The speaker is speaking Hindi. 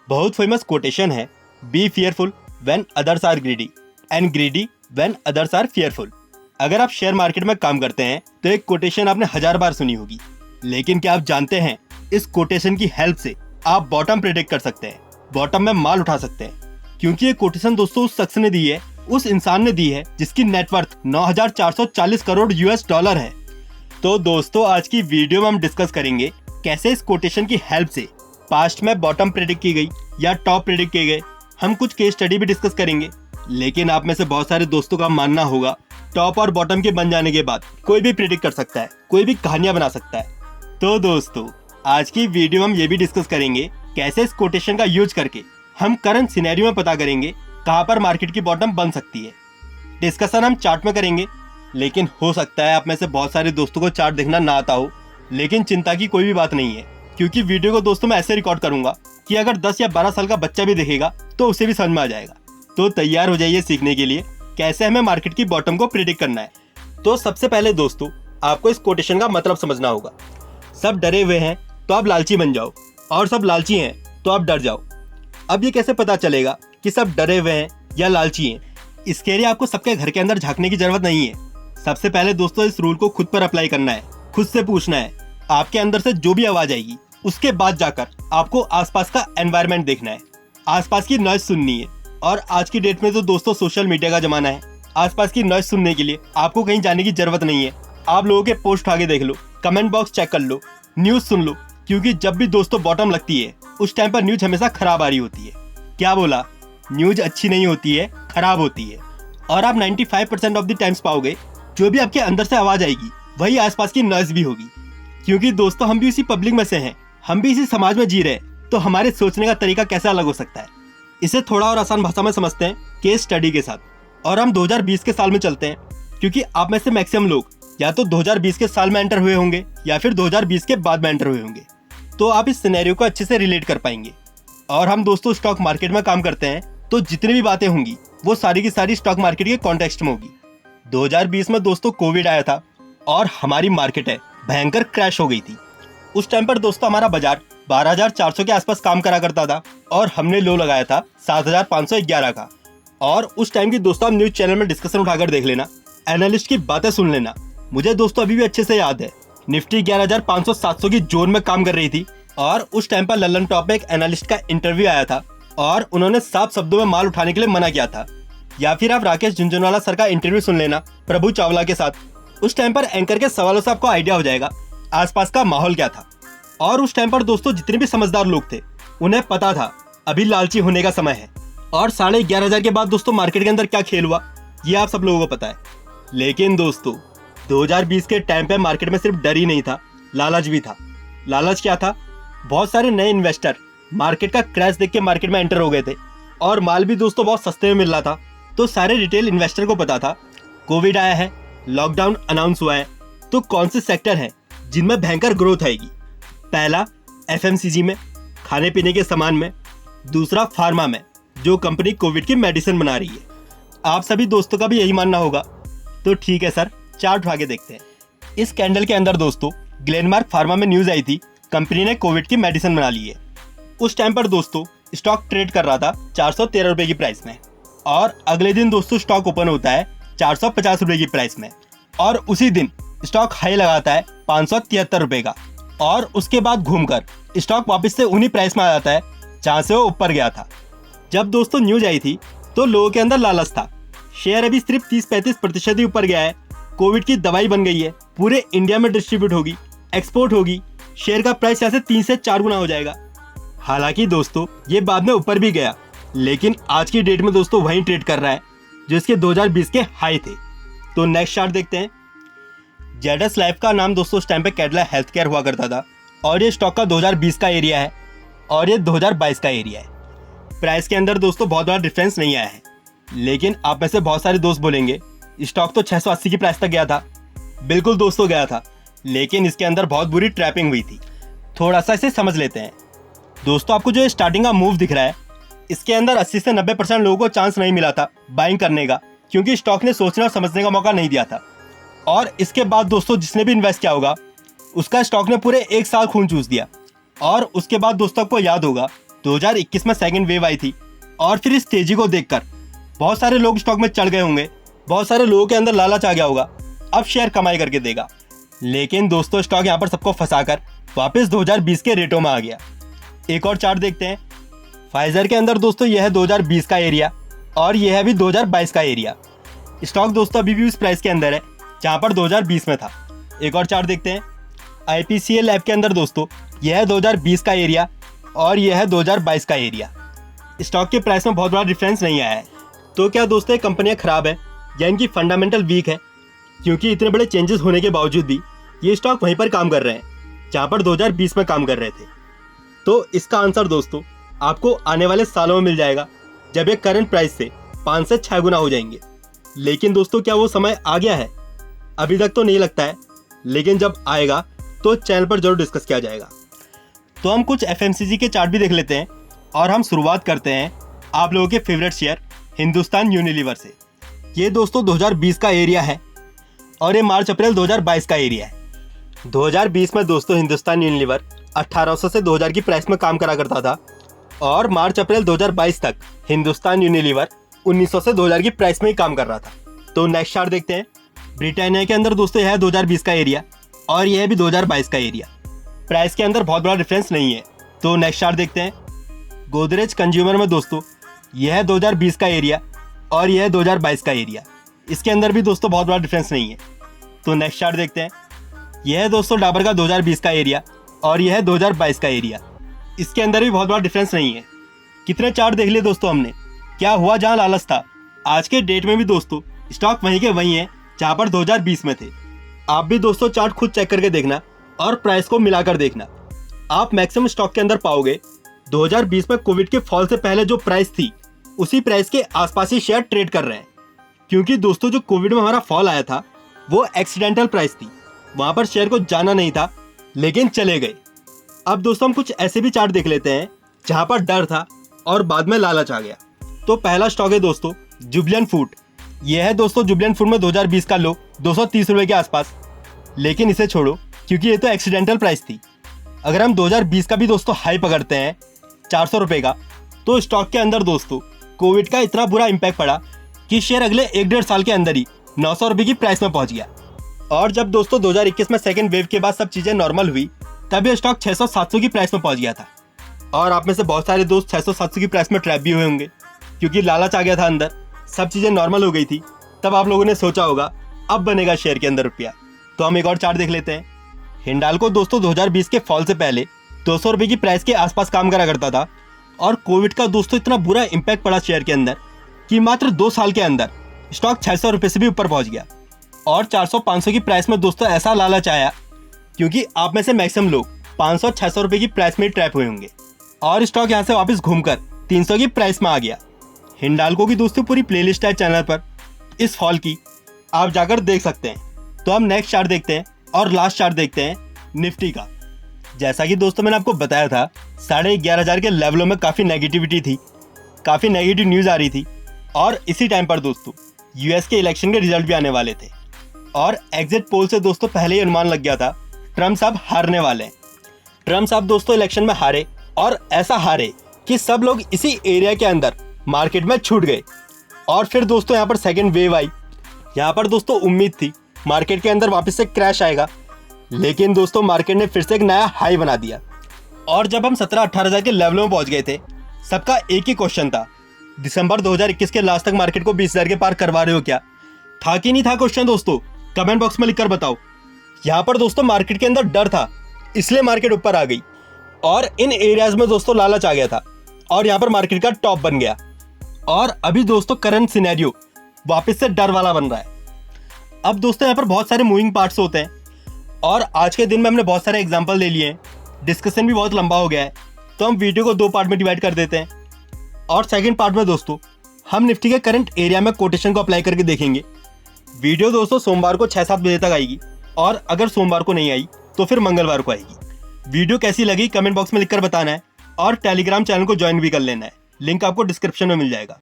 बहुत फेमस कोटेशन है, be fearful when others are greedy and greedy when others are fearful. अगर आप शेयर मार्केट में काम करते हैं तो एक कोटेशन आपने 1000 बार सुनी होगी, लेकिन क्या आप जानते हैं इस कोटेशन की हेल्प से आप बॉटम प्रेडिक्ट कर सकते हैं, बॉटम में माल उठा सकते हैं। क्योंकि ये कोटेशन दोस्तों उस शख्स ने दी है, उस इंसान ने दी है जिसकी नेटवर्थ 9440 करोड़ यूएस डॉलर है। तो दोस्तों आज की वीडियो में हम डिस्कस करेंगे कैसे इस कोटेशन की हेल्प से पास्ट में बॉटम प्रेडिक्ट की गई या टॉप प्रेडिक्ट किए गए। हम कुछ केस स्टडी भी डिस्कस करेंगे। लेकिन आप में से बहुत सारे दोस्तों का मानना होगा टॉप और बॉटम के बन जाने के बाद कोई भी प्रेडिक्ट कर सकता है, कोई भी कहानियां बना सकता है। तो दोस्तों आज की वीडियो में हम ये भी डिस्कस करेंगे कैसे इस कोटेशन का यूज करके हम करंट सिनेरियो में पता करेंगे कहां पर मार्केट की बॉटम बन सकती है। डिस्कशन हम चार्ट में करेंगे, लेकिन हो सकता है आप में से बहुत सारे दोस्तों को चार्ट देखना ना आता हो, लेकिन चिंता की कोई भी बात नहीं है, क्योंकि वीडियो को दोस्तों मैं ऐसे रिकॉर्ड करूंगा कि अगर 10 या 12 साल का बच्चा भी देखेगा तो उसे भी समझ में आ जाएगा। तो तैयार हो जाइए सीखने के लिए कैसे हमें मार्केट की बॉटम को प्रेडिक्ट करना है। तो सबसे पहले दोस्तों आपको इस कोटेशन का मतलब समझना होगा। सब डरे हुए हैं तो आप लालची बन जाओ, और सब लालची हैं तो आप डर जाओ। अब ये कैसे पता चलेगा कि सब डरे हुए हैं या लालची हैं? इसके लिए आपको सबके घर के अंदर झांकने की जरूरत नहीं है। सबसे पहले दोस्तों इस रूल को खुद पर अप्लाई करना है, खुद से पूछना है। आपके अंदर से जो भी आवाज आएगी उसके बाद जाकर आपको आसपास का एनवायरनमेंट देखना है, आसपास की नॉइज सुननी है। और आज की डेट में तो दोस्तों सोशल मीडिया का जमाना है, आसपास की नॉइज सुनने के लिए आपको कहीं जाने की जरूरत नहीं है। आप लोगों के पोस्ट आगे देख लो, कमेंट बॉक्स चेक कर लो, न्यूज सुन लो, क्योंकि जब भी दोस्तों बॉटम लगती है उस टाइम पर न्यूज हमेशा खराब आ रही होती है। क्या बोला? न्यूज अच्छी नहीं होती है, खराब होती है। और आप 95% ऑफ द टाइम्स पाओगे जो भी आपके अंदर से आवाज आएगी वही आसपास की नॉइज भी होगी। क्योंकि दोस्तों हम भी इसी पब्लिक में से हैं, हम भी इसी समाज में जी रहे हैं, तो हमारे सोचने का तरीका कैसे अलग हो सकता है? इसे थोड़ा और आसान भाषा में समझते हैं केस स्टडी के साथ। और हम 2020 के साल में चलते हैं, क्योंकि आप में से मैक्सिमम लोग या तो 2020 के साल में एंटर हुए होंगे या फिर 2020 के बाद में एंटर हुए होंगे, तो आप इस सिनेरियो को अच्छे से रिलेट कर पाएंगे। और हम दोस्तों स्टॉक मार्केट में काम करते हैं, तो जितनी भी बातें होंगी वो सारी की सारी स्टॉक मार्केट के कॉन्टेक्स्ट में होगी। 2020 में दोस्तों कोविड आया था और हमारी मार्केट है भयंकर क्रैश हो गई थी। उस टाइम पर दोस्तों हमारा बाजार 12,400 के आसपास काम करा करता था और हमने लो लगाया था 7,511 का। और उस टाइम की दोस्तों आप न्यूज चैनल में डिस्कशन उठाकर देख लेना, एनालिस्ट की बातें सुन लेना। मुझे दोस्तों अभी भी अच्छे से याद है, निफ्टी 11,500-700 की जोन में काम कर रही थी और उस टाइम पर लल्लन टॉप में एक एनालिस्ट का इंटरव्यू आया था और उन्होंने साफ शब्दों में माल उठाने के लिए मना किया था। या फिर आप राकेश झुनझुनवाला सर का इंटरव्यू सुन लेना प्रभु चावला के साथ। उस टाइम पर एंकर के सवालों से आपको आइडिया हो जाएगा आसपास का माहौल क्या था। और उस टाइम पर दोस्तों जितने भी समझदार लोग थे उन्हें पता था अभी लालची होने का समय है। और 11,500 के बाद दोस्तों मार्केट के अंदर क्या खेल हुआ ये आप सब लोगों को पता है। लेकिन दोस्तों 2020 के टाइम पे मार्केट में सिर्फ डर ही नहीं था, लालच भी था। लालच क्या था? बहुत सारे नए इन्वेस्टर मार्केट का क्रैश देख के मार्केट में एंटर हो गए थे और माल भी दोस्तों बहुत सस्ते में मिल रहा था। तो सारे रिटेल इन्वेस्टर को पता था कोविड आया है, लॉकडाउन अनाउंस हुआ है, तो कौन से सेक्टर हैं जिनमें भयंकर ग्रोथ आएगी। पहला एफएमसीजी में, खाने पीने के सामान में। दूसरा फार्मा में, जो कंपनी कोविड की मेडिसिन बना रही है। आप सभी दोस्तों का भी यही मानना होगा। तो ठीक है सर, चार्ट उठा के देखते हैं। इस कैंडल के अंदर दोस्तों ग्लेनमार्क फार्मा में न्यूज आई थी कंपनी ने कोविड की मेडिसिन बना ली है। उस टाइम पर दोस्तों स्टॉक ट्रेड कर रहा था 413 रुपए की प्राइस में, और अगले दिन दोस्तों स्टॉक ओपन होता है 450 रुपए की प्राइस में, और उसी दिन स्टॉक हाई लगाता है 573 रुपए का। और उसके बाद घूमकर स्टॉक वापस से उन्हीं प्राइस में आ जाता है जहां से वो ऊपर गया था। जब दोस्तों न्यूज आई थी तो लोगों के अंदर लालच था, शेयर अभी सिर्फ 30-35% ही ऊपर गया है, कोविड की दवाई बन गई है, पूरे इंडिया में डिस्ट्रीब्यूट होगी, एक्सपोर्ट होगी, शेयर का प्राइस यहाँ से 3 से 4 गुना हो जाएगा। हालांकि दोस्तों ये बाद में ऊपर भी गया, लेकिन आज की डेट में दोस्तों वही ट्रेड कर रहा है जो इसके 2020 के हाई थे। तो नेक्स्ट चार्ट देखते हैं। जेडस लाइफ का नाम दोस्तों उस टाइम पे कैडिला हेल्थ केयर हुआ करता था, और ये स्टॉक का 2020 का एरिया है और ये 2022 का एरिया है। प्राइस के अंदर दोस्तों बहुत बड़ा डिफरेंस नहीं आया है, लेकिन आप में से बहुत सारे दोस्त बोलेंगे स्टॉक तो 680 की प्राइस तक गया था। बिल्कुल दोस्तों गया था, लेकिन इसके अंदर बहुत बुरी ट्रैपिंग हुई थी। थोड़ा सा इसे समझ लेते हैं। दोस्तों आपको जो स्टार्टिंग का मूव दिख रहा है, इसके अंदर 80 से 90% लोगों को चांस नहीं मिला था बाइंग करने का, क्योंकि स्टॉक ने सोचने और समझने का मौका नहीं दिया था। और इसके बाद दोस्तों जिसने भी इन्वेस्ट किया होगा उसका स्टॉक ने पूरे 1 साल खून चूस दिया। और उसके बाद दोस्तों आपको याद होगा 2021 में सेकंड वेव आई थी और फिर इस तेजी को देखकर बहुत सारे लोग स्टॉक में चढ़ गए होंगे, बहुत सारे लोगों के अंदर लालच आ गया होगा, अब शेयर कमाई करके देगा। लेकिन दोस्तों स्टॉक यहाँ पर सबको फंसाकर वापस 2020 के रेटों में आ गया। एक और चार्ट देखते हैं। फाइजर के अंदर दोस्तों यह है 2020 का एरिया और यह है अभी 2022 का एरिया। स्टॉक दोस्तों अभी भी उस प्राइस के अंदर है जहाँ पर 2020 में था। एक और चार्ट देखते हैं। IPCL ऐप के अंदर दोस्तों यह है 2020 का एरिया और यह है 2022 का एरिया। स्टॉक के प्राइस में बहुत बड़ा डिफरेंस नहीं आया है। तो क्या दोस्तों ये कंपनियाँ खराब है या इनकी फंडामेंटल वीक है? क्योंकि इतने बड़े चेंजेस होने के बावजूद भी ये स्टॉक वहीं पर काम कर रहे हैं जहाँ पर 2020 में काम कर रहे थे। तो इसका आंसर दोस्तों आपको आने वाले सालों में मिल जाएगा जब ये करंट प्राइस से 5 से 6 गुना हो जाएंगे। लेकिन दोस्तों क्या वो समय आ गया है? अभी तक तो नहीं लगता है, लेकिन जब आएगा तो चैनल पर जरूर डिस्कस किया जाएगा। तो हम कुछ FMCG के चार्ट भी देख लेते हैं और हम शुरुआत करते हैं आप लोगों के फेवरेट शेयर हिंदुस्तान यूनिलीवर से। ये दोस्तों 2020 का एरिया है और ये मार्च अप्रैल 2022 का एरिया है। 2020 में दोस्तों हिंदुस्तान यूनिलीवर 1800 से 2000 की प्राइस में काम करा करता था और मार्च अप्रैल 2022 तक हिंदुस्तान यूनिलीवर 1900 से 2000 की प्राइस में ही काम कर रहा था। तो नेक्स्ट चार्ट देखते हैं। ब्रिटानिया के अंदर दोस्तों यह है 2020 का एरिया और यह भी 2022 का एरिया। प्राइस के अंदर बहुत बड़ा डिफरेंस नहीं है। तो नेक्स्ट चार्ट देखते हैं। गोदरेज कंज्यूमर में दोस्तों यह है 2020 का एरिया और यह है 2022 का एरिया। इसके अंदर भी दोस्तों बहुत बड़ा डिफरेंस नहीं है। तो नेक्स्ट चार्ट देखते हैं। यह है दोस्तों डाबर का 2020 का एरिया और यह है 2022 का एरिया। इसके अंदर भी बहुत बड़ा डिफरेंस नहीं है। कितने चार्ट देख लिए दोस्तों हमने? क्या हुआ जहां लालच था, आज के डेट में भी दोस्तों स्टॉक वहीं के वहीं है जहां पर 2020 में थे। आप भी दोस्तों चार्ट खुद चेक करके देखना और प्राइस को मिलाकर देखना। आप मैक्सिमम स्टॉक के अंदर पाओगे 2020 में कोविड के फॉल से पहले जो प्राइस थी उसी प्राइस के आसपास ही शेयर ट्रेड कर रहे हैं। क्योंकि दोस्तों जो कोविड में हमारा फॉल आया था वो एक्सीडेंटल प्राइस थी, वहां पर शेयर को जाना नहीं था लेकिन चले गए। अब दोस्तों हम कुछ ऐसे भी चार्ट देख लेते हैं जहां पर डर था और बाद में लालच आ गया। तो पहला स्टॉक है दोस्तों जुबिलेंट फूड। यह है दोस्तों जुबिलेंट फूड में 2020 का लो 230 रुपए के आसपास। लेकिन इसे छोड़ो क्योंकि ये तो एक्सीडेंटल प्राइस थी। अगर हम 2020 का भी दोस्तों हाई पकड़ते हैं 400 रुपए का, तो स्टॉक के अंदर दोस्तों कोविड का इतना बुरा इंपैक्ट पड़ा कि शेयर अगले 1-1.5 साल के अंदर ही 900 रुपए की प्राइस में पहुंच गया। और जब दोस्तों 2021 में सेकेंड वेव के बाद सब चीजें नॉर्मल हुई तब ये स्टॉक 600-700 की प्राइस में पहुंच गया था। और आप में से बहुत सारे दोस्त 600-700 की प्राइस में ट्रैप भी हुए होंगे क्योंकि लालच आ गया था अंदर, सब चीजें नॉर्मल हो गई थी। तब आप लोगों ने सोचा होगा अब बनेगा शेयर के अंदर रुपया। तो हम एक और चार्ट देख लेते हैं। हिंडाल्को दोस्तों 2020 के फॉल से पहले 200 रुपए की प्राइस के आसपास काम करा करता था और कोविड का दोस्तों इतना बुरा इंपैक्ट पड़ा शेयर के अंदर कि मात्र 2 साल के अंदर स्टॉक 600 रुपए से भी ऊपर पहुंच गया। और 400-500 की प्राइस में दोस्तों ऐसा लालच आया क्योंकि आप में से मैक्सिमम लोग 500-600 रुपए की प्राइस में ट्रैप हुए होंगे और स्टॉक यहां से वापस घूमकर 300 की प्राइस में आ गया। हिंडाल्को की दोस्तों पूरी प्लेलिस्ट है चैनल पर इस फॉल की, आप जाकर देख सकते हैं। तो हम नेक्स्ट चार्ट देखते हैं और लास्ट चार्ट देखते हैं निफ्टी का। जैसा कि दोस्तों मैंने आपको बताया था 11,500 के लेवलों में काफ़ी नेगेटिविटी थी, काफ़ी नेगेटिव न्यूज़ आ रही थी और इसी टाइम पर दोस्तों यूएस के इलेक्शन के रिजल्ट भी आने वाले थे और एग्जिट पोल से दोस्तों पहले ही अनुमान लग गया था ट्रम्प साहब हारने वाले हैं। ट्रम्प साहब दोस्तों इलेक्शन में हारे और ऐसा हारे कि सब लोग इसी एरिया के अंदर मार्केट में छूट गए। और फिर दोस्तों यहाँ पर सेकेंड वेव आई। यहाँ पर दोस्तों उम्मीद थी मार्केट के अंदर वापस से क्रैश आएगा, लेकिन दोस्तों मार्केट ने फिर से एक नया हाई बना दिया। और जब हम 17-18 के लेवलों में पहुंच गए थे, सबका एक ही क्वेश्चन था, दिसंबर 2021 के लास्ट तक मार्केट को 20,000 के पार करवा रहे हो क्या? था कि नहीं था क्वेश्चन दोस्तों? कमेंट बॉक्स में लिखकर बताओ। यहाँ पर दोस्तों मार्केट के अंदर डर था इसलिए मार्केट ऊपर आ गई और इन एरियाज में दोस्तों लालच आ गया था और यहाँ पर मार्केट का टॉप बन गया। और अभी दोस्तों करंट सिनेरियो वापस से डर वाला बन रहा है। अब दोस्तों यहाँ पर बहुत सारे मूविंग पार्ट्स होते हैं और आज के दिन में हमने बहुत सारे एग्जांपल ले लिए हैं, डिस्कशन भी बहुत लंबा हो गया है, तो हम वीडियो को 2 पार्ट में डिवाइड कर देते हैं। और सेकंड पार्ट में दोस्तों हम निफ्टी के करंट एरिया में कोटेशन को अप्लाई करके देखेंगे। वीडियो दोस्तों सोमवार को 6-7 बजे तक आएगी और अगर सोमवार को नहीं आई तो फिर मंगलवार को आएगी। वीडियो कैसी लगी कमेंट बॉक्स में लिखकर बताना है और टेलीग्राम चैनल को ज्वाइन भी कर लेना है, लिंक आपको डिस्क्रिप्शन में मिल जाएगा।